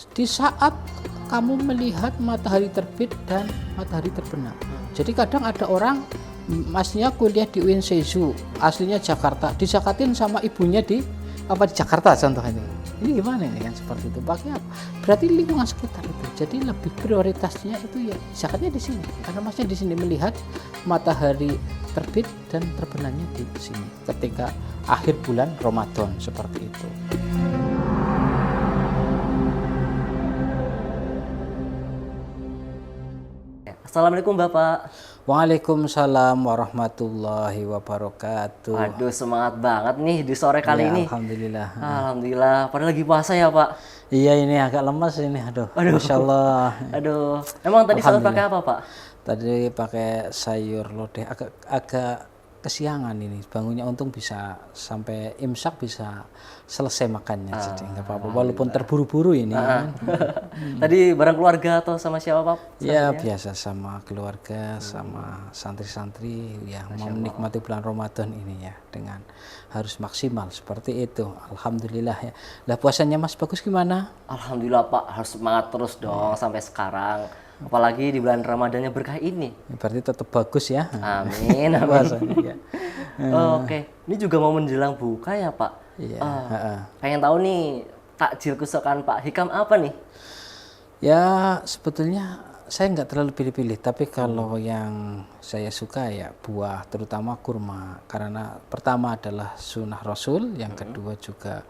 di saat kamu melihat matahari terbit dan matahari terbenam. Jadi kadang ada orang, masnya kuliah di UIN Seju, aslinya Jakarta, disakatin sama ibunya di Jakarta contohnya. Ini gimana ini kan seperti itu? Pakai apa? Berarti lingkungan sekitar itu. Jadi lebih prioritasnya itu ya zakatnya di sini. Karena masnya di sini melihat matahari terbit dan terbenamnya di sini ketika akhir bulan Ramadan seperti itu. Assalamualaikum Bapak. Waalaikumsalam warahmatullahi wabarakatuh. Waduh, semangat banget nih di sore kali Ya, ini. Alhamdulillah. Alhamdulillah. Padahal lagi puasa ya Pak. Iya, ini agak lemas ini. Aduh. Masya Allah. Aduh. Emang tadi sahur pakai apa Pak? Tadi pakai sayur lodeh, agak kesiangan ini bangunnya, untung bisa sampai imsak bisa selesai makannya, jadi nggak apa-apa walaupun terburu-buru ini. Tadi bareng keluarga atau sama siapa Pak? Ya biasa sama keluarga, sama santri-santri yang mau menikmati bulan Ramadan ini ya, dengan harus maksimal seperti itu. Alhamdulillah ya. Lah puasanya Mas Bagus gimana? Alhamdulillah Pak, harus semangat terus dong sampai sekarang. Apalagi di bulan Ramadannya berkah ini. Berarti tetap bagus ya. Amin. Puasanya ya. Oke, ini juga mau menjelang buka ya Pak. Iya. Pengen tahu nih takjil kesukaan Pak Hikam apa nih? Ya sebetulnya saya nggak terlalu pilih-pilih, tapi kalau yang saya suka ya buah, terutama kurma, karena pertama adalah sunnah Rasul, yang kedua juga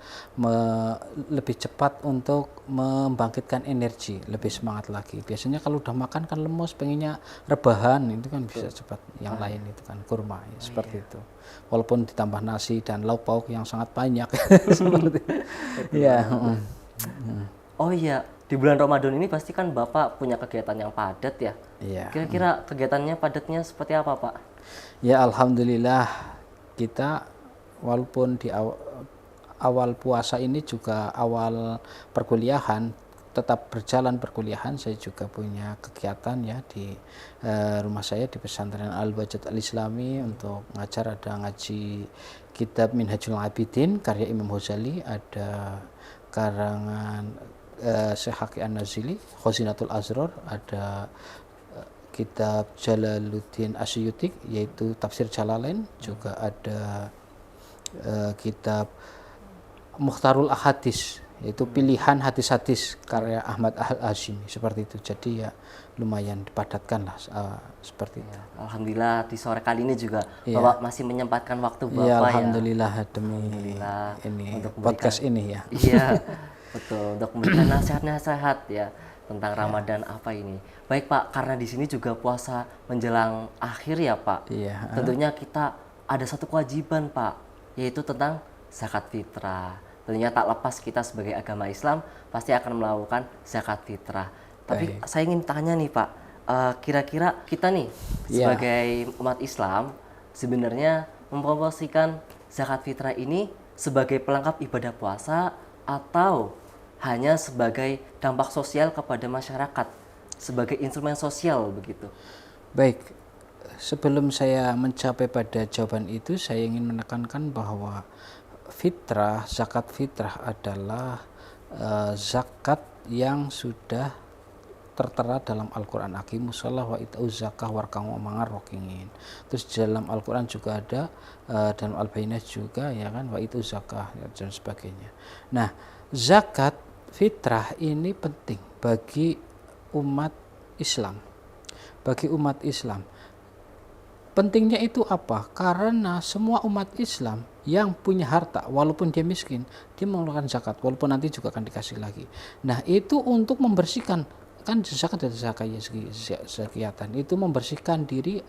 lebih cepat untuk membangkitkan energi, lebih semangat lagi. Biasanya kalau udah makan kan lemes, pengennya rebahan, itu kan bisa cepat. Yang lain itu kan kurma, ya, seperti itu. Walaupun ditambah nasi dan lauk pauk yang sangat banyak, seperti itu. Ya. Oh iya, di bulan Ramadan ini pasti kan Bapak punya kegiatan yang padat ya? Iya. Kira-kira kegiatannya padatnya seperti apa Pak? Ya Alhamdulillah, kita walaupun di awal puasa ini juga awal perkuliahan, tetap berjalan perkuliahan, saya juga punya kegiatan ya di rumah saya di pesantren Al-Wajud Al-Islami untuk ngajar, ada ngaji kitab Minhajul Abidin karya Imam Ghazali, ada karangan Syekh Haqi An-Nazili Khazinatul Azrar, ada kitab Jalaluddin Asyuti yaitu tafsir Jalalain, juga ada kitab Mukhtarul Ahadis yaitu pilihan hadis-hadis karya Ahmad Al-Hashimi, seperti itu. Jadi ya lumayan dipadatkan lah seperti itu. Alhamdulillah di sore kali ini juga Bapak masih menyempatkan waktu Bapak Ya ya. Alhamdulillah demi ini untuk podcast ini ya. Iya, betul, untuk memberikan nasihat-nasihat ya tentang Ramadan apa ini. Baik Pak, karena di sini juga puasa menjelang akhir ya Pak. Iya. Tentunya kita ada satu kewajiban Pak, yaitu tentang zakat fitrah. Tentunya tak lepas kita sebagai agama Islam pasti akan melakukan zakat fitrah. Tapi saya ingin tanya nih Pak, kira-kira kita nih sebagai umat Islam sebenarnya memproporsikan zakat fitrah ini sebagai pelengkap ibadah puasa atau hanya sebagai dampak sosial kepada masyarakat, sebagai instrumen sosial begitu? Baik, sebelum saya mencapai pada jawaban itu, saya ingin menekankan bahwa fitrah, zakat fitrah adalah zakat yang sudah tertera dalam Al-Quran. Aqimus shalah wa ita'uz zakah warka'u ma'ar rokingin. Terus di dalam Al-Quran juga ada, dalam Al-Bayyinah juga ya kan, wa ita'uz zakah dan sebagainya. Nah, zakat fitrah ini penting bagi umat Islam. Bagi umat Islam. Pentingnya itu apa? Karena semua umat Islam yang punya harta, walaupun dia miskin, dia mengeluarkan zakat, walaupun nanti juga akan dikasih lagi. Nah, itu untuk membersihkan, kan zakat dari zakiyatan, itu membersihkan diri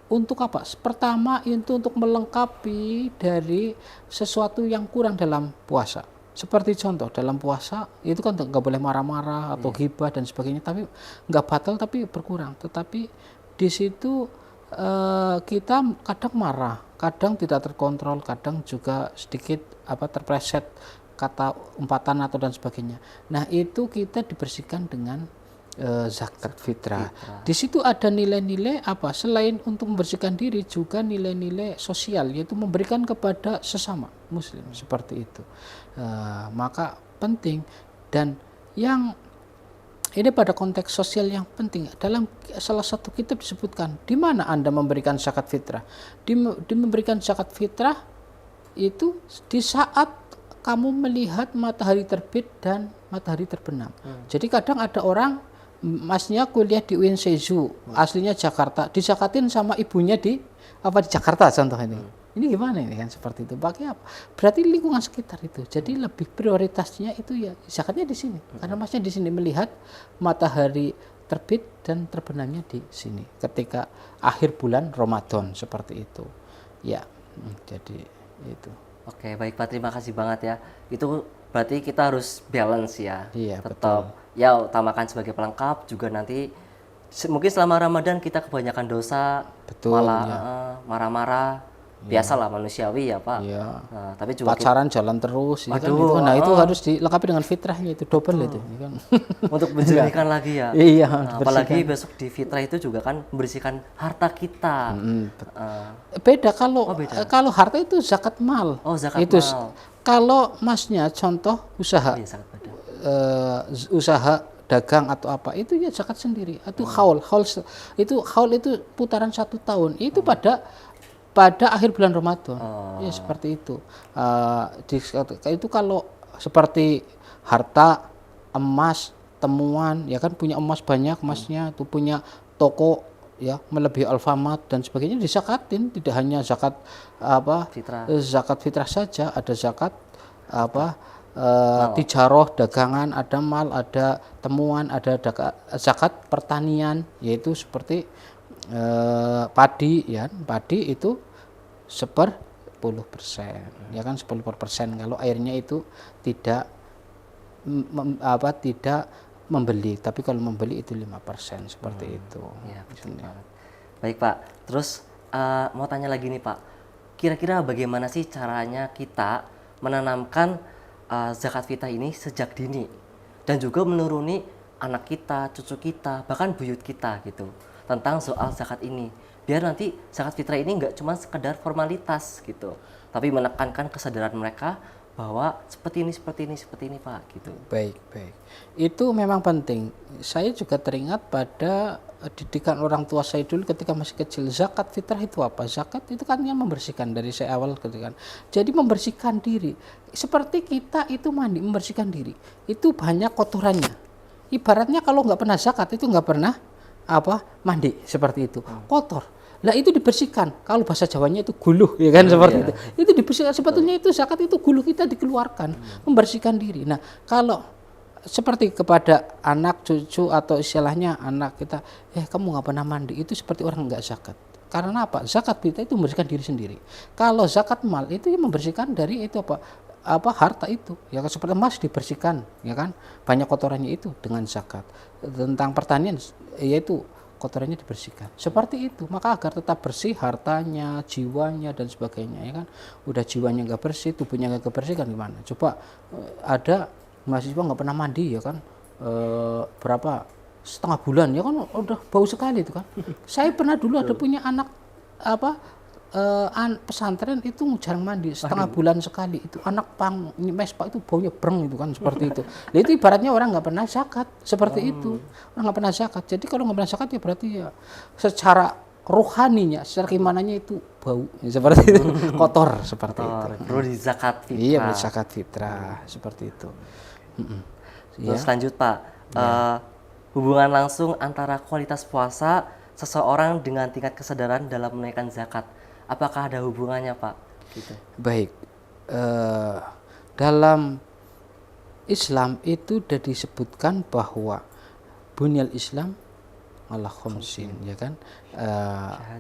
untuk apa? Pertama itu untuk melengkapi dari sesuatu yang kurang dalam puasa. Seperti contoh dalam puasa itu kan nggak boleh marah-marah atau ghibah dan sebagainya, tapi nggak batal tapi berkurang. Tetapi di situ kita kadang marah, kadang tidak terkontrol, kadang juga sedikit terpleset kata umpatan atau dan sebagainya. Nah, itu kita dibersihkan dengan zakat fitrah. Di situ ada nilai-nilai apa? Selain untuk membersihkan diri, juga nilai-nilai sosial, yaitu memberikan kepada sesama muslim, seperti itu. Maka penting, dan yang ini pada konteks sosial yang penting. Dalam salah satu kitab disebutkan, di mana Anda memberikan zakat fitrah? Di memberikan zakat fitrah itu di saat kamu melihat matahari terbit dan matahari terbenam. Jadi kadang ada orang, masnya kuliah di UIN Seju, aslinya Jakarta, disakatin sama ibunya di Jakarta contoh ini. Ini gimana ini kan seperti itu? Pakai apa? Berarti lingkungan sekitar itu. Jadi lebih prioritasnya itu ya zakatnya di sini. Karena masnya di sini melihat matahari terbit dan terbenamnya di sini ketika akhir bulan Ramadan seperti itu. Ya, jadi itu. Oke, baik Pak, terima kasih banget ya. Itu berarti kita harus balance ya. Iya, tetap ya utamakan sebagai pelengkap, juga nanti mungkin selama Ramadan kita kebanyakan dosa, Betul, malah ya. Marah-marah. Biasalah manusiawi ya Pak. Iya. Nah, tapi juga Pacaran jalan terus, ya kan? Waduh, Itu, nah itu harus dilengkapi dengan fitrahnya, itu double itu, ya kan? untuk menjernihkan lagi ya. Iya, Nah, apalagi besok di fitrah itu juga kan membersihkan harta kita. Beda kalau kalau harta itu zakat mal. Oh, zakat Itu mal. kalau masnya contoh usaha, Iya, sangat beda. usaha dagang atau apa, itu ya zakat sendiri. Itu haul itu putaran 1 tahun. Itu pada akhir bulan Ramadan. Ya seperti itu. Itu kalau seperti harta, emas, temuan, ya kan punya emas banyak, emasnya itu punya toko ya melebihi Alfamart dan sebagainya disakatin, tidak hanya zakat Fitrah. zakat fitrah saja, ada zakat tijaroh, dagangan, ada mal, ada temuan, ada zakat pertanian, yaitu seperti padi, ya padi itu 10%, ya kan 10%. Kalau airnya itu tidak tidak membeli, tapi kalau membeli itu 5%, seperti itu. Ya, betul banget. Baik Pak, terus mau tanya lagi nih Pak, kira-kira bagaimana sih caranya kita menanamkan zakat fitrah ini sejak dini dan juga menuruni anak kita, cucu kita, bahkan buyut kita gitu tentang soal zakat ini, biar nanti zakat fitrah ini nggak cuma sekedar formalitas gitu, tapi menekankan kesadaran mereka bahwa seperti ini Pak gitu. Baik. Itu memang penting. Saya juga teringat pada didikan orang tua saya dulu ketika masih kecil. Zakat fitrah itu apa? Zakat itu kan yang membersihkan, dari saya awal ketika. Jadi membersihkan diri. Seperti kita itu mandi, membersihkan diri. Itu banyak kotorannya. Ibaratnya kalau nggak pernah zakat itu nggak pernah mandi, seperti itu. Kotor. Lah itu dibersihkan. Kalau bahasa Jawanya itu guluh, ya kan seperti itu. Itu dibersihkan. Sebetulnya itu zakat itu guluh kita dikeluarkan, membersihkan diri. Nah, kalau seperti kepada anak, cucu, atau istilahnya anak kita, kamu nggak pernah mandi, itu seperti orang nggak zakat. Karena apa? Zakat kita itu membersihkan diri sendiri. Kalau zakat mal itu yang membersihkan dari itu harta itu, ya kan, seperti emas dibersihkan, ya kan, banyak kotorannya itu dengan zakat. Tentang pertanian, yaitu kotorannya dibersihkan, seperti itu. Maka agar tetap bersih hartanya, jiwanya dan sebagainya, ya kan. Udah jiwanya nggak bersih, tubuhnya nggak kebersihkan, gimana coba? Ada mahasiswa nggak pernah mandi, ya kan, berapa setengah bulan, ya kan, udah bau sekali itu kan. Saya pernah dulu ada punya anak pesantren itu jarang mandi, setengah bulan sekali. Itu anak mespa itu baunya breng itu kan, seperti itu. Nah, itu ibaratnya orang nggak pernah zakat, seperti itu. Orang nggak pernah zakat. Jadi kalau nggak pernah zakat ya berarti ya secara rohaninya, secara keimanannya itu bau, ya, seperti itu, kotor, seperti itu. Perlu di zakat fitrah. Iya, zakat fitrah, seperti itu. Terus lanjut Pak, hubungan langsung antara kualitas puasa seseorang dengan tingkat kesadaran dalam menunaikan zakat, apakah ada hubungannya Pak? Gitu. Baik, dalam Islam itu sudah disebutkan bahwa bunyal Islam ala khamsin, ya kan.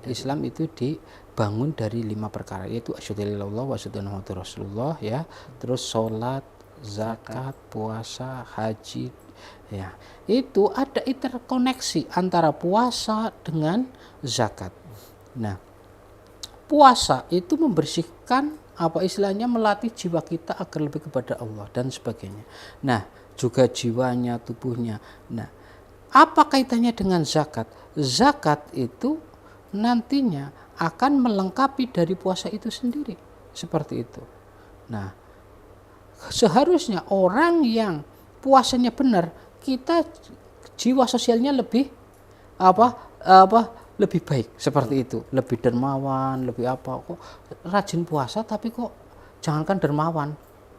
Islam itu dibangun dari 5 perkara, yaitu asyhadu an la ilaha illallah wa asyhadu anna muhammadar rasulullah, ya, terus sholat, zakat, puasa, haji, ya. Itu ada interkoneksi antara puasa dengan zakat. Nah, puasa itu membersihkan, istilahnya melatih jiwa kita agar lebih kepada Allah dan sebagainya. Nah, juga jiwanya, tubuhnya. Nah, apa kaitannya dengan zakat? Zakat itu nantinya akan melengkapi dari puasa itu sendiri, seperti itu. Nah, seharusnya orang yang puasanya benar, kita jiwa sosialnya lebih apa lebih baik seperti itu, lebih dermawan, lebih apa, kok rajin puasa tapi kok jangankan dermawan,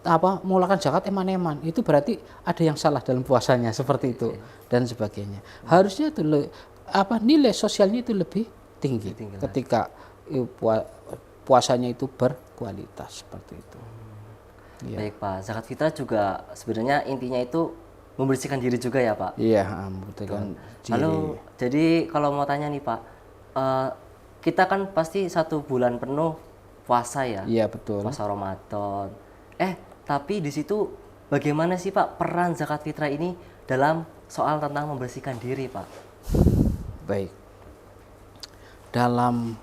mengeluarkan zakat eman-eman, itu berarti ada yang salah dalam puasanya seperti itu dan sebagainya. Harusnya itu nilai sosialnya itu lebih tinggi ketika puasanya itu berkualitas seperti itu. Baik Pak, zakat fitrah juga sebenarnya intinya itu membersihkan diri juga ya Pak. Iya, membersihkan diri. Lalu jadi kalau mau tanya nih Pak, kita kan pasti 1 bulan penuh puasa ya. Iya betul. Puasa Ramadan. Tapi di situ bagaimana sih Pak peran zakat fitrah ini dalam soal tentang membersihkan diri Pak? Baik. Dalam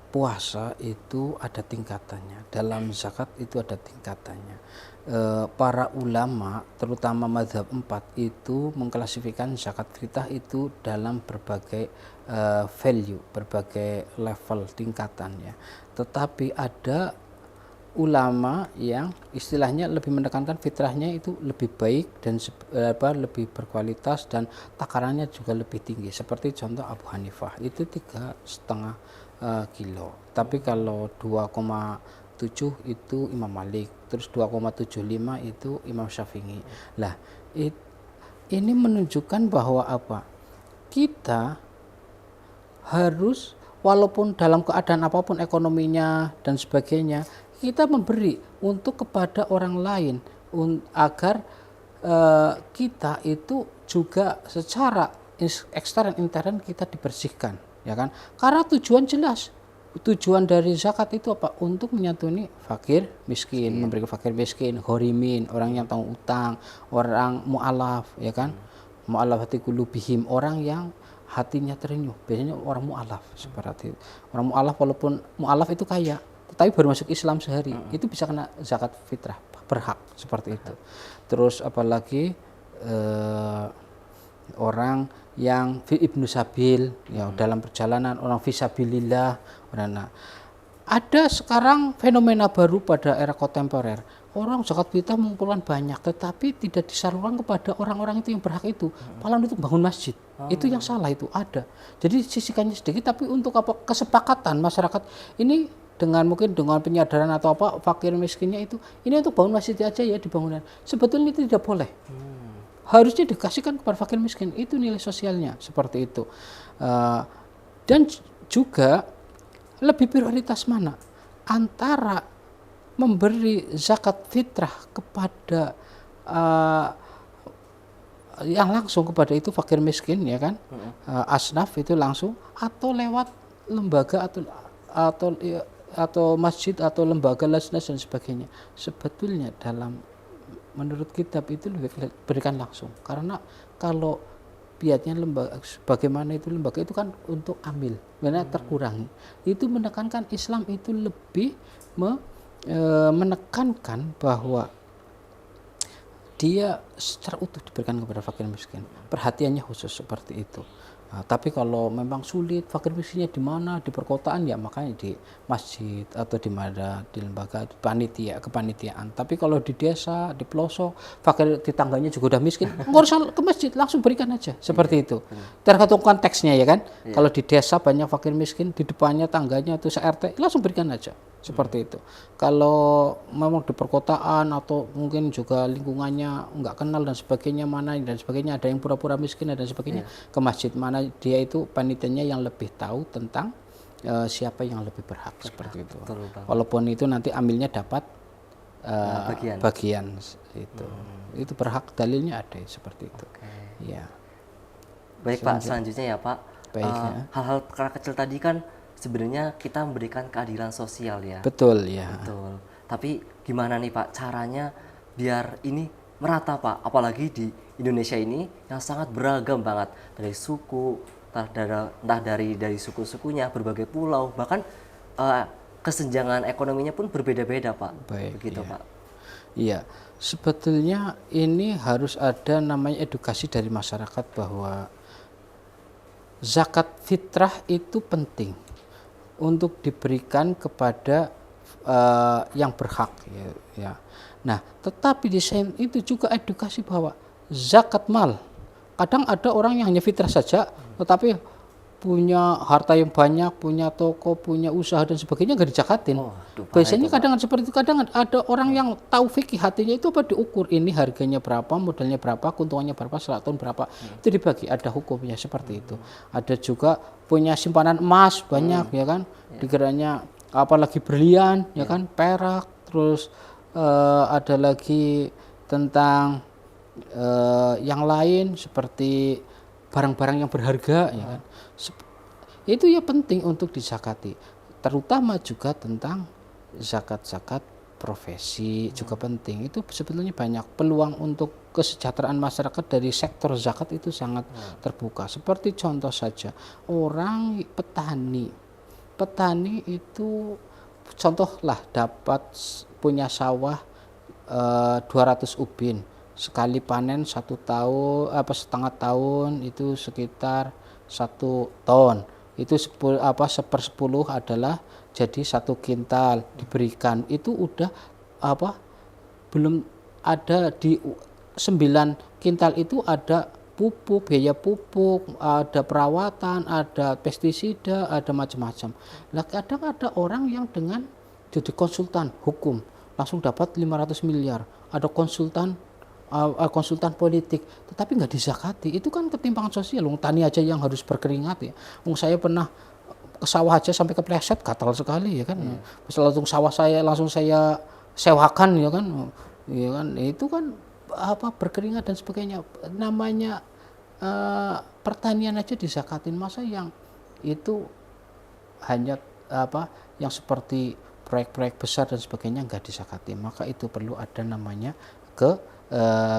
puasa itu ada tingkatannya, dalam zakat itu ada tingkatannya. Para ulama terutama mazhab 4 itu mengklasifikasikan zakat fitrah itu dalam berbagai value, berbagai level tingkatannya. Tetapi ada ulama yang istilahnya lebih menekankan fitrahnya itu lebih baik dan lebih berkualitas dan takarannya juga lebih tinggi. Seperti contoh Abu Hanifah itu 3,5 kilo. Tapi kalau 2,7 itu Imam Malik, terus 2,75 itu Imam Syafi'i. Lah, ini menunjukkan bahwa kita harus walaupun dalam keadaan apapun ekonominya dan sebagainya, kita memberi untuk kepada orang lain agar kita itu juga secara ekstern dan intern kita dibersihkan, ya kan? Karena tujuan dari zakat itu untuk menyantuni fakir miskin, memberi ke fakir miskin, ghorimin, orang yang tanggung utang, orang mu'alaf, ya kan? Mu'alafati qulubihim, orang yang hatinya terenyuh, biasanya orang mu'alaf seperti itu. Orang mu'alaf walaupun mu'alaf itu kaya, tetapi baru masuk Islam sehari, itu bisa kena zakat fitrah, berhak seperti itu. Terus apalagi orang yang ibnu sabil, ya dalam perjalanan, orang fisabilillah. Ada sekarang fenomena baru pada era kontemporer, orang zakat fitrah mengumpulkan banyak tetapi tidak disalurkan kepada orang-orang itu yang berhak itu, malah untuk bangun masjid. Itu yang salah, itu ada. Jadi sisihkannya sedikit, tapi untuk kesepakatan masyarakat ini mungkin dengan penyadaran atau fakir miskinnya itu, ini untuk bangun masjid aja ya dibangunan. Sebetulnya itu tidak boleh. Harusnya dikasihkan kepada fakir miskin, itu nilai sosialnya seperti itu. Dan juga lebih prioritas mana antara memberi zakat fitrah kepada yang langsung kepada itu fakir miskin, ya kan, asnaf itu langsung, atau lewat lembaga atau masjid atau lembaga lesnas dan sebagainya. Sebetulnya menurut kitab itu lebih berikan langsung, karena kalau biatnya lembaga, bagaimana itu lembaga itu kan untuk amil, karena terkurangi. Itu menekankan Islam itu lebih menekankan bahwa dia secara utuh diberikan kepada fakir miskin, perhatiannya khusus seperti itu. Tapi kalau memang sulit, fakir miskinnya di mana, di perkotaan, ya makanya di masjid atau di mana, di lembaga kepanitiaan. Tapi kalau di desa, di pelosok, fakir di tangganya juga udah miskin, nggak usah ke masjid, langsung berikan aja seperti itu. Tergantung konteksnya, ya kan. Kalau di desa banyak fakir miskin, di depannya tangganya itu se-RT, langsung berikan aja seperti itu. Kalau memang di perkotaan atau mungkin juga lingkungannya nggak kenal dan sebagainya, ada yang pura-pura miskin dan sebagainya, ke masjid mana dia itu panitianya yang lebih tahu tentang siapa yang lebih berhak seperti itu. Walaupun itu nanti amilnya dapat bagian itu. Itu berhak, dalilnya ada seperti itu. Ya. Baik Pak, selanjutnya ya Pak. Hal-hal kecil tadi kan sebenarnya kita memberikan keadilan sosial ya. Betul ya. Betul. Tapi gimana nih Pak caranya biar ini merata Pak, apalagi di Indonesia ini yang sangat beragam banget, dari suku, entah dari suku-sukunya, berbagai pulau, bahkan kesenjangan ekonominya pun berbeda-beda Pak. Begitu Pak. Iya, sebetulnya ini harus ada namanya edukasi dari masyarakat bahwa zakat fitrah itu penting untuk diberikan kepada yang berhak, ya. Nah, tetapi di samping itu juga edukasi bahwa zakat mal. Kadang ada orang yang hanya fitrah saja, tetapi punya harta yang banyak, punya toko, punya usaha dan sebagainya nggak dizakatin. Oh, aduh, parah Biasanya itu, Pak. kadang seperti itu, kadang ada orang yang tahu fikih hatinya itu apa diukur, ini harganya berapa, modalnya berapa, keuntungannya berapa, setelah tahun berapa, itu dibagi, ada hukumnya seperti itu. Ada juga punya simpanan emas banyak ya kan, dikiranya apalagi berlian ya kan, perak, terus ada lagi tentang yang lain seperti barang-barang yang berharga ya kan. Itu ya penting untuk dizakati, terutama juga tentang zakat-zakat profesi juga penting. Itu sebetulnya banyak peluang untuk kesejahteraan masyarakat dari sektor zakat itu sangat terbuka. Seperti contoh saja orang petani itu contohlah dapat punya sawah 200 ubin, sekali panen 1 tahun setengah tahun itu sekitar 1 ton, itu 1/10 adalah jadi 1 kintal diberikan, itu udah belum ada di 9 kintal itu ada pupuk, biaya pupuk, ada perawatan, ada pestisida, ada macam-macam. Nah, kadang ada orang yang dengan jadi konsultan hukum langsung dapat 500 miliar, ada konsultan politik, tetapi nggak dizakati. Itu kan ketimpangan sosial. Tani aja yang harus berkeringat ya. Saya pernah ke sawah aja sampai kepleset, gatal sekali ya kan. Langsung sawah saya langsung saya sewakan ya kan. Ya kan, itu kan berkeringat dan sebagainya. Namanya pertanian aja dizakatin, masa yang itu hanya yang seperti proyek-proyek besar dan sebagainya nggak disakati. Maka itu perlu ada namanya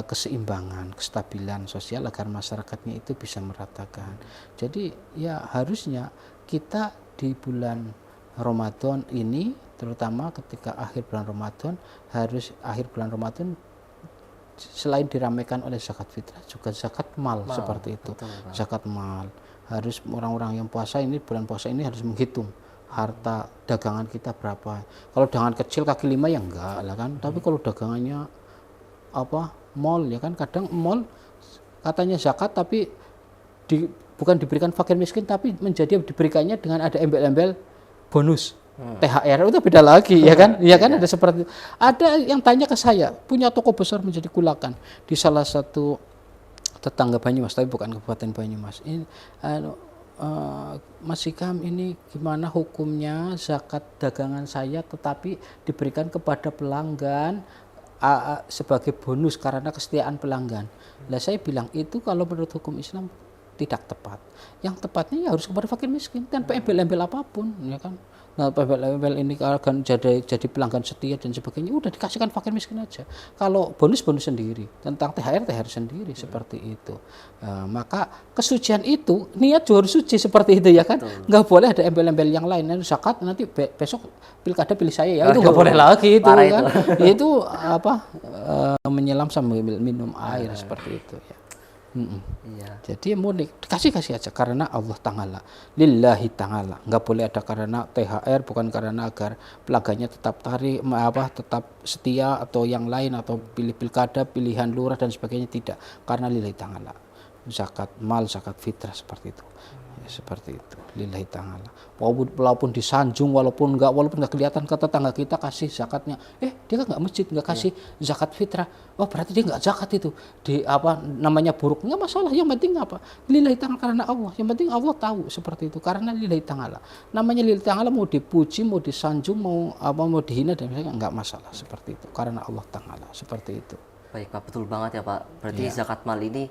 keseimbangan, kestabilan sosial agar masyarakatnya itu bisa meratakan. Jadi ya harusnya kita di bulan Ramadan ini, terutama ketika akhir bulan Ramadan, akhir bulan Ramadan selain diramaikan oleh zakat fitrah juga zakat mal seperti itu. Betul, zakat mal harus orang-orang yang puasa ini, bulan puasa ini harus menghitung harta dagangan kita berapa. Kalau dagangan kecil kaki 5 ya enggak lah kan, tapi kalau dagangannya mall ya kan, kadang mall katanya zakat tapi bukan diberikan fakir miskin, tapi diberikannya dengan ada embel-embel bonus THR, itu beda lagi ya kan. Ya kan, ada seperti itu. Ada yang tanya ke saya, punya toko besar menjadi kulakan di salah satu tetangga Banyumas, tapi bukan Kabupaten Banyumas. Ini Mas Hikam, ini gimana hukumnya zakat dagangan saya tetapi diberikan kepada pelanggan sebagai bonus karena kesetiaan pelanggan. Lah saya bilang itu kalau menurut hukum Islam tidak tepat. Yang tepatnya ya harus kepada fakir miskin tanpa embel-embel apapun ya kan. Nah, embel-embel ini akan jadi pelanggan setia dan sebagainya, udah dikasihkan fakir miskin aja. Kalau bonus sendiri, tentang THR sendiri seperti itu. Maka kesucian itu niat juga harus suci seperti itu ya kan. Nggak boleh ada embel-embel yang lain. Nanti zakat nanti besok pilkada pilih saya ya, itu nggak boleh lagi itu kan. Itu menyelam sambil minum air seperti itu ya. Iya. Jadi mudik kasih aja karena Allah Ta'ala, lillahi ta'ala, nggak boleh ada karena THR, bukan karena agar pelanggannya tetap tetap setia atau yang lain, atau pilih pilkada, pilihan lurah dan sebagainya, tidak, karena lillahi ta'ala. Zakat mal, zakat fitrah seperti itu. Seperti itu, lillahi ta'ala. Walaupun disanjung, walaupun nggak kelihatan ke tetangga kita kasih zakatnya, dia kan nggak masjid, nggak kasih zakat fitrah, berarti dia nggak zakat, itu namanya buruk, nggak masalah. Yang penting lillahi ta'ala, karena Allah. Yang penting Allah tahu seperti itu, karena lillahi ta'ala. Namanya lillahi ta'ala, mau dipuji, mau disanjung, mau dihina dan sebagainya, nggak masalah seperti itu, karena Allah Ta'ala, seperti itu. Baik Pak, betul banget ya Pak. Berarti zakat mal ini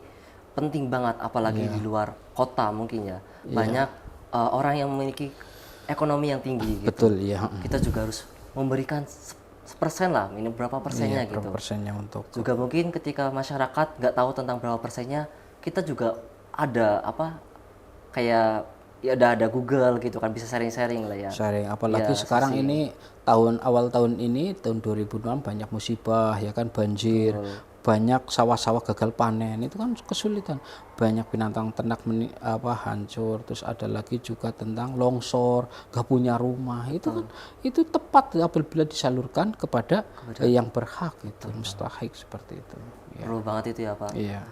penting banget, apalagi di luar kota mungkin ya. Banyak orang yang memiliki ekonomi yang tinggi gitu. Betul, ya. Kita juga harus memberikan 1% lah, ini berapa persennya gitu. Berapa persennya untuk juga mungkin ketika masyarakat nggak tahu tentang berapa persennya, kita juga ada kayak ya ada Google gitu kan, bisa sharing lah ya. Sharing, apalagi sekarang ini awal tahun ini tahun 2006 banyak musibah ya kan, banjir. banyak sawah-sawah gagal panen, itu kan kesulitan. Banyak binatang ternak hancur, terus ada lagi juga tentang longsor, gak punya rumah. Itu kan itu tepat apabila disalurkan kepada yang berhak, itu mustahik seperti itu. Ya. Perlu banget itu ya Pak. Iya.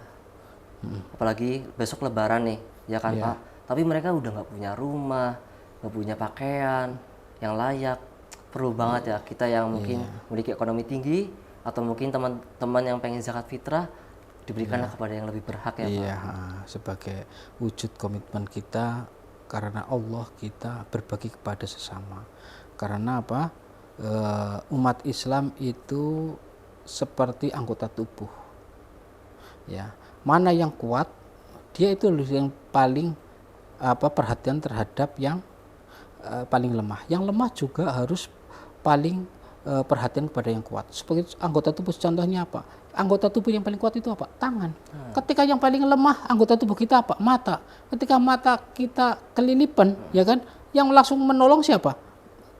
Apalagi besok Lebaran nih, ya kan Iya. Pak. Tapi mereka udah nggak punya rumah, nggak punya pakaian yang layak. Perlu banget ya kita yang mungkin memiliki ekonomi tinggi atau mungkin teman-teman yang pengen zakat fitrah diberikanlah kepada yang lebih berhak ya Pak. Iya, sebagai wujud komitmen kita karena Allah kita berbagi kepada sesama. Karena apa? Umat Islam itu seperti anggota tubuh. Ya, mana yang kuat, dia itu yang paling perhatian terhadap yang paling lemah. Yang lemah juga harus paling perhatian kepada yang kuat. Sebagai anggota tubuh, contohnya apa? Anggota tubuh yang paling kuat itu apa? Tangan. Ketika yang paling lemah anggota tubuh kita apa? Mata. Ketika mata kita kelilipan, ya kan? Yang langsung menolong siapa?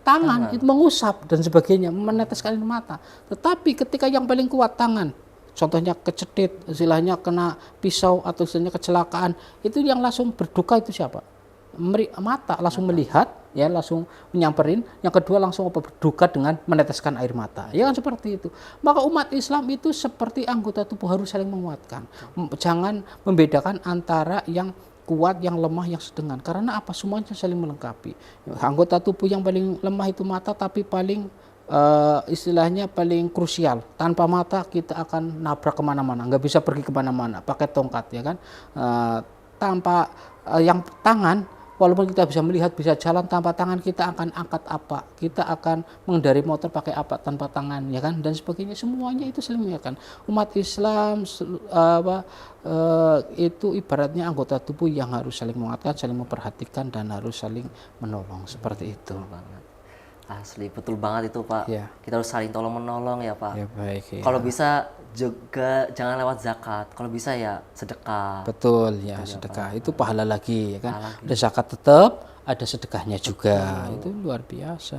Tangan. Itu mengusap dan sebagainya, meneteskan air mata. Tetapi ketika yang paling kuat tangan, contohnya kecedit, istilahnya kena pisau atau istilahnya kecelakaan, itu yang langsung berduka itu siapa? Mata, langsung melihat, ya langsung menyamperin. Yang kedua langsung berduka dengan meneteskan air mata. Ya kan seperti itu. Maka umat Islam itu seperti anggota tubuh harus saling menguatkan. Jangan membedakan antara yang kuat, yang lemah, yang sedang. Karena apa? Semuanya saling melengkapi. Anggota tubuh yang paling lemah itu mata, tapi paling istilahnya paling krusial. Tanpa mata kita akan nabrak kemana-mana, nggak bisa pergi kemana-mana pakai tongkat, ya kan. Tanpa yang tangan, walaupun kita bisa melihat, bisa jalan, tanpa tangan kita akan angkat apa, kita akan mengendari motor pakai apa tanpa tangan, ya kan, dan sebagainya. Semuanya itu saling mengingatkan. Umat Islam itu ibaratnya anggota tubuh yang harus saling menguatkan, saling memperhatikan, dan harus saling menolong, seperti itu. Asli, betul banget itu Pak. Ya. Kita harus saling tolong menolong ya Pak. Ya, baik, ya. Kalau bisa juga jangan lewat zakat. Kalau bisa ya sedekah. Betul ya, sedekah itu pahala lagi, ya kan. Ada zakat tetap, ada sedekahnya juga. Itu luar biasa.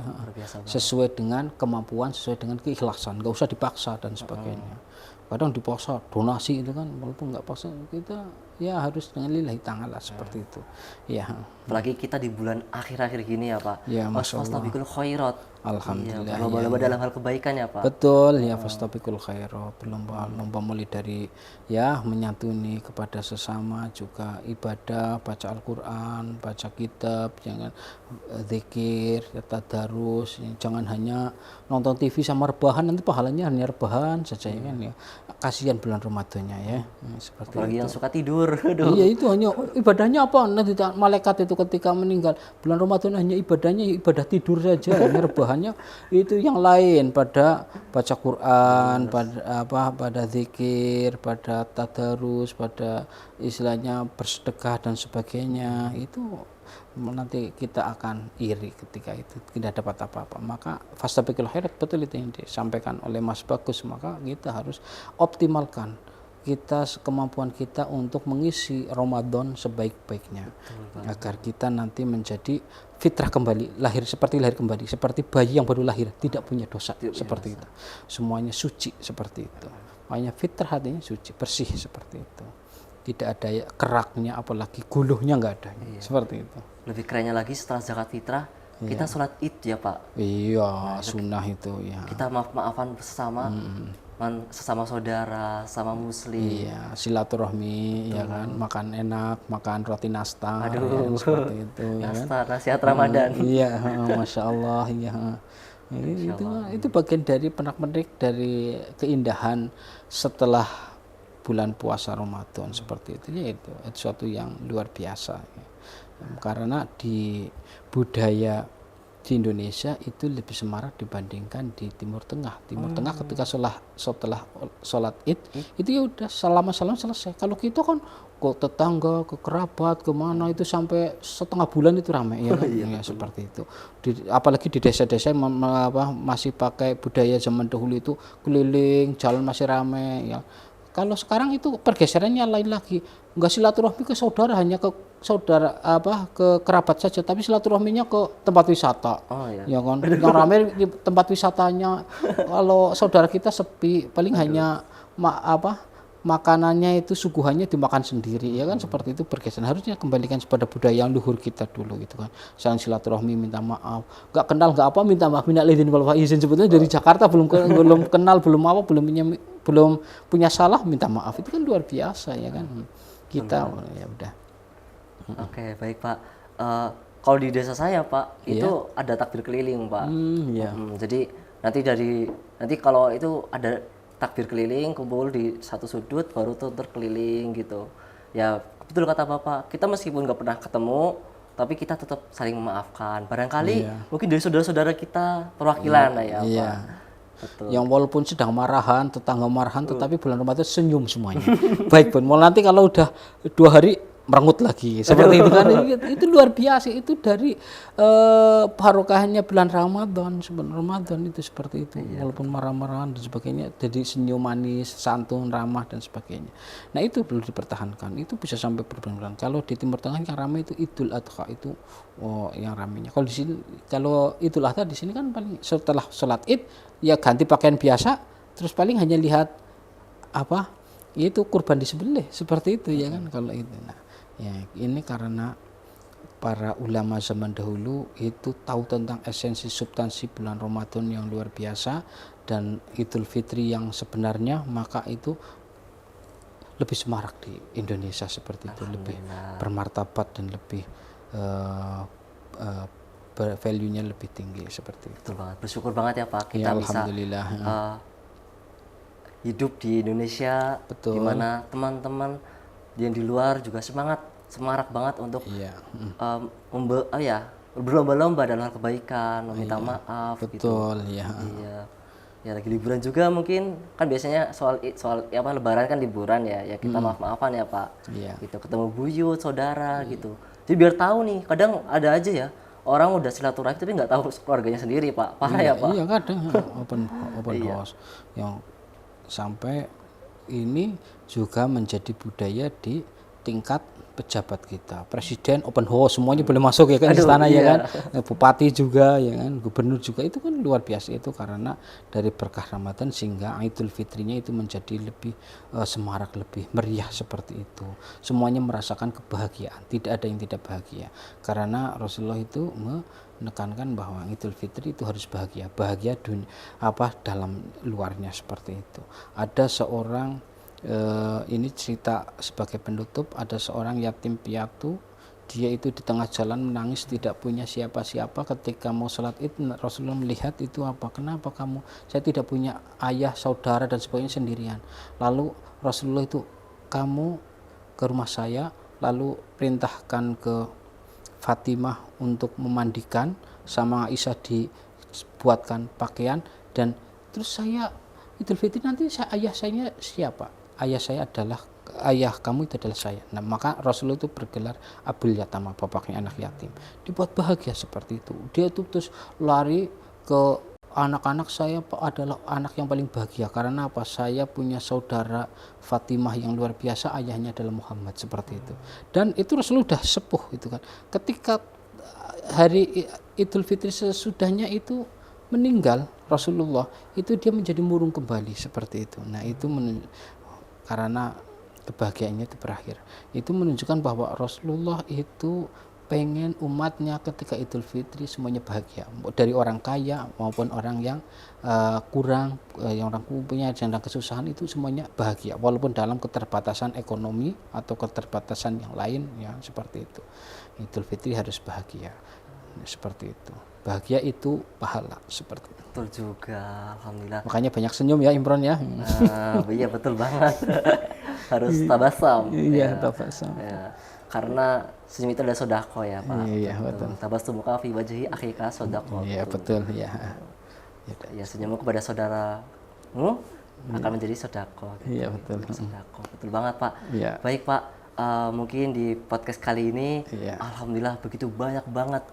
Sesuai dengan kemampuan, sesuai dengan keikhlasan, nggak usah dipaksa dan sebagainya. Kadang dipaksa donasi itu kan, walaupun nggak paksa, kita ya harus dengan lillahi ta'ala seperti itu. Ya. Apalagi kita di bulan akhir-akhir gini ya Pak. Ya, Masya Allah. Fastabiqul khairat. Alhamdulillah. Berlomba-lomba dalam hal kebaikan ya Pak. Betul ya, fastabiqul khairat, berlomba-lomba mulai dari ya menyantuni kepada sesama, juga ibadah, baca Al-Qur'an, baca kitab, jangan zikir, tadarus, jangan hanya nonton TV sama rebahan, nanti pahalanya hanya rebahan saja, ya kan ya. Kasihan bulan Ramadannya ya. Seperti Apalagi itu. yang suka tidur. Iya, itu hanya ibadahnya apa? Nanti malaikat itu ketika meninggal bulan Ramadan hanya ibadahnya ibadah tidur saja, hanya rebahannya itu yang lain, pada baca Quran, pada zikir, pada tadarus, pada istilahnya bersedekah dan sebagainya. Itu nanti kita akan iri ketika itu tidak dapat apa-apa. Maka fastabiqul khairat, betul itu yang disampaikan oleh Mas Bagus. Maka kita harus optimalkan kemampuan kita untuk mengisi Ramadan sebaik-baiknya, agar kita nanti menjadi fitrah kembali, lahir kembali, seperti bayi yang baru lahir, tidak punya dosa, seperti itu. Semuanya suci seperti itu. Makanya fitrah hatinya suci, bersih seperti itu. Tidak ada keraknya, apalagi guluhnya nggak ada. Seperti itu. Lebih kerennya lagi setelah zakat fitrah, kita sholat Id ya Pak. Iya, sunnah itu ya. Kita maaf-maafan sesama. Sesama saudara, sama muslim. Iya, silaturahmi, ya kan, makan enak, makan roti nastar, Aduh, ya, seperti itu, ya kan. nastar, nasihat Ramadan. Iya, Masya Allah, iya. Itu bagian dari penak-penik dari keindahan setelah bulan puasa Ramadan, seperti itu. Ya itu suatu yang luar biasa. Ya. Karena di budaya di Indonesia itu lebih semarak dibandingkan di Timur Tengah. Timur Tengah ketika setelah sholat Id itu ya udah salam selesai. Kalau kita kan ke tetangga, ke kerabat, kemana itu sampai setengah bulan itu ramai, ya, kan? Ya seperti itu. Apalagi di desa-desa masih pakai budaya zaman dahulu itu, keliling jalan masih ramai, ya. Kalau sekarang itu pergeserannya lain lagi, nggak silaturahmi ke saudara, hanya ke saudara ke kerabat saja, tapi silaturahminya ke tempat wisata. Ya kan, yang ramai di tempat wisatanya. Kalau saudara kita sepi, paling hanya makanannya itu suguhannya dimakan sendiri ya kan, seperti itu bergeser. Harusnya kembalikan kepada budaya yang luhur kita dulu gitu kan, saling silaturahmi, minta maaf, nggak kenal nggak apa minta maaf, minal aidin wal faizin. Sebetulnya dari Jakarta belum kenal, belum apa, belum punya salah minta maaf, itu kan luar biasa ya kan. Kita ya udah. Oke, baik Pak. Kalau di desa saya Pak, itu ada takbir keliling Pak. Iya. Jadi nanti kalau itu ada takbir keliling, kumpul di satu sudut, baru tuh terkeliling gitu. Ya betul kata Bapak, kita meskipun nggak pernah ketemu, tapi kita tetap saling memaafkan. Barangkali mungkin dari saudara-saudara kita perwakilan lah ya Pak. Betul. Yang walaupun sedang marahan, tetangga marahan, tetapi bulan Ramadan senyum semuanya. Baik pun, mau nanti kalau udah 2 hari merengut lagi seperti itu kan. Itu luar biasa, itu dari barokahnya bulan Ramadan. Sebenarnya Ramadan itu seperti itu, walaupun marah-marahan dan sebagainya, jadi senyum manis, santun, ramah dan sebagainya. Nah itu perlu dipertahankan, itu bisa sampai berbulan-bulan. Kalau di Timur Tengah yang ramai itu Idul Adha, itu yang ramainya. Kalau di sini, kalau Idul Adha di sini kan paling setelah sholat Id ya ganti pakaian biasa, terus paling hanya lihat apa itu kurban disembelih seperti itu ya kan. Kalau itu, nah ya ini karena para ulama zaman dahulu itu tahu tentang esensi substansi bulan Ramadan yang luar biasa dan Idul Fitri yang sebenarnya, maka itu lebih semarak di Indonesia seperti itu, lebih bermartabat dan lebih value-nya lebih tinggi seperti itu. Betul banget. Bersyukur banget ya Pak kita Ya, bisa alhamdulillah. Hidup di Indonesia, Betul. di mana teman-teman yang di luar juga semarak banget untuk berlomba-lomba dalam kebaikan, meminta maaf gitu. Betul ya. Iya. Ya lagi liburan juga mungkin, kan biasanya soal Lebaran kan liburan ya kita maaf-maafan ya Pak. Iya. Gitu, ketemu buyut, saudara gitu. Jadi biar tahu nih, kadang ada aja ya orang udah silaturahmi tapi nggak tahu keluarganya sendiri Pak. Parah ya Pak. Iya kadang open house yang sampai ini juga menjadi budaya di tingkat pejabat kita. Presiden open house, semuanya boleh masuk ya kan, istana ya kan. Bupati juga ya kan, gubernur juga, itu kan luar biasa. Itu karena dari berkah Ramadan sehingga Idul Fitrinya itu menjadi lebih semarak, lebih meriah seperti itu. Semuanya merasakan kebahagiaan, tidak ada yang tidak bahagia. Karena Rasulullah itu menekankan bahwa Idul Fitri itu harus bahagia, dalam luarnya seperti itu. Ada seorang ini cerita sebagai penutup, ada seorang yatim piatu, dia itu di tengah jalan menangis tidak punya siapa-siapa. Ketika mau sholat Id, Rasulullah melihat itu, kenapa kamu, saya tidak punya ayah, saudara dan sebagainya, sendirian. Lalu Rasulullah itu, kamu ke rumah saya, lalu perintahkan ke Fatimah untuk memandikan, sama Aisyah dibuatkan pakaian, dan terus saya Idul Fitri nanti ayah saya siapa? Ayah saya adalah, ayah kamu itu adalah saya. Nah maka Rasulullah itu bergelar Abul Yatama, bapaknya anak yatim. Dibuat bahagia seperti itu. Dia itu terus lari ke anak-anak, saya adalah anak yang paling bahagia karena apa? Saya punya saudara Fatimah yang luar biasa, ayahnya adalah Muhammad, seperti itu. Dan itu Rasulullah sudah sepuh itu kan. Ketika hari Idul Fitri sesudahnya itu meninggal Rasulullah, itu dia menjadi murung kembali seperti itu. Nah itu karena kebahagiaannya itu berakhir. Itu menunjukkan bahwa Rasulullah itu pengen umatnya ketika Idul Fitri semuanya bahagia, dari orang kaya maupun orang yang kurang, yang orang punya dan kesusahan, itu semuanya bahagia walaupun dalam keterbatasan ekonomi atau keterbatasan yang lain ya, seperti itu. Idul Fitri harus bahagia seperti itu. Bahagia itu pahala, seperti itu. Betul juga, alhamdulillah. Makanya banyak senyum ya Imron ya. Iya betul banget. Harus tabasam. Iya, tabasam. Ya. Karena senyum itu adalah sodako ya Pak. Iya betul. Tabassumuka fi wajhi akhika sodako. Iya betul ya. Ya senyummu kepada saudaramu akan menjadi sodako. Gitu. Iya betul. Sodako, betul banget Pak. Iya. Baik Pak, mungkin di podcast kali ini, alhamdulillah begitu banyak banget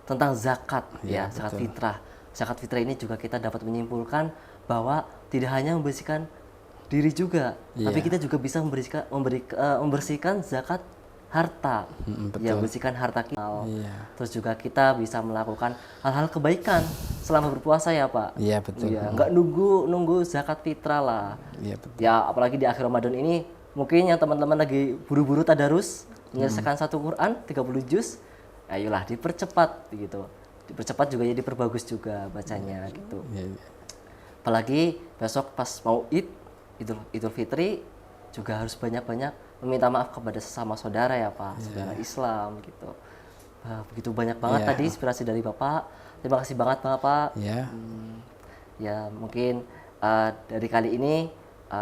tentang zakat ya, zakat fitrah. Zakat fitrah ini juga kita dapat menyimpulkan bahwa tidak hanya membersihkan diri juga, tapi kita juga bisa membersihkan zakat harta. Ya, bersihkan harta kita. Iya. Terus juga kita bisa melakukan hal-hal kebaikan selama berpuasa ya Pak. Iya, betul. Iya, nggak nunggu zakat fitrah lah. Iya, betul. Ya, apalagi di akhir Ramadan ini, mungkin yang teman-teman lagi buru-buru tadarus, menyelesaikan satu Quran 30 juz, ayolah dipercepat gitu. Dipercepat juga ya diperbagus juga bacanya gitu. Iya, iya. Apalagi besok pas mau Idul Fitri juga harus banyak-banyak meminta maaf kepada sesama saudara ya Pak, saudara Islam gitu. Wah, begitu banyak banget Iya. tadi inspirasi dari Bapak. Terima kasih banget Bapak. Iya. Ya mungkin dari kali ini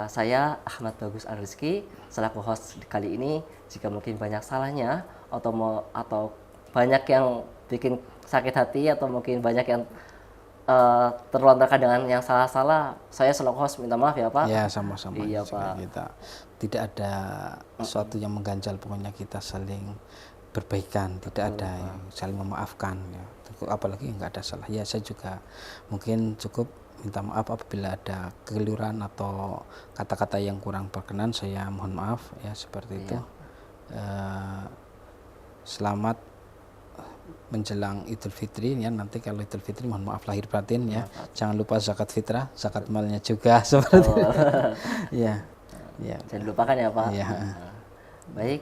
saya Ahmad Bagus Al-Rizky selaku host kali ini, jika mungkin banyak salahnya atau banyak yang bikin sakit hati atau mungkin banyak yang terlontarkan dengan yang salah-salah, saya selaku host minta maaf ya Pak. Ya, sama-sama. Iya, Juga Pak. kita tidak ada sesuatu yang mengganjal, pokoknya kita saling berbaikan, tidak ada yang saling memaafkan ya. Apalagi nggak ada salah. Ya, saya juga mungkin cukup minta maaf apabila ada kekeliruan atau kata-kata yang kurang berkenan, saya mohon maaf ya, seperti itu. Selamat menjelang Idul Fitri ya, nanti kalau Idul Fitri mohon maaf lahir batin ya. Jangan lupa zakat fitrah, zakat malnya juga seperti itu. Ya. Ya. Jangan lupakan ya Pak. Iya. Baik,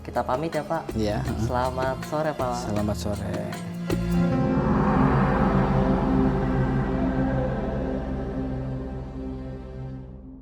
kita pamit ya Pak. Iya. Selamat sore Pak. Selamat sore.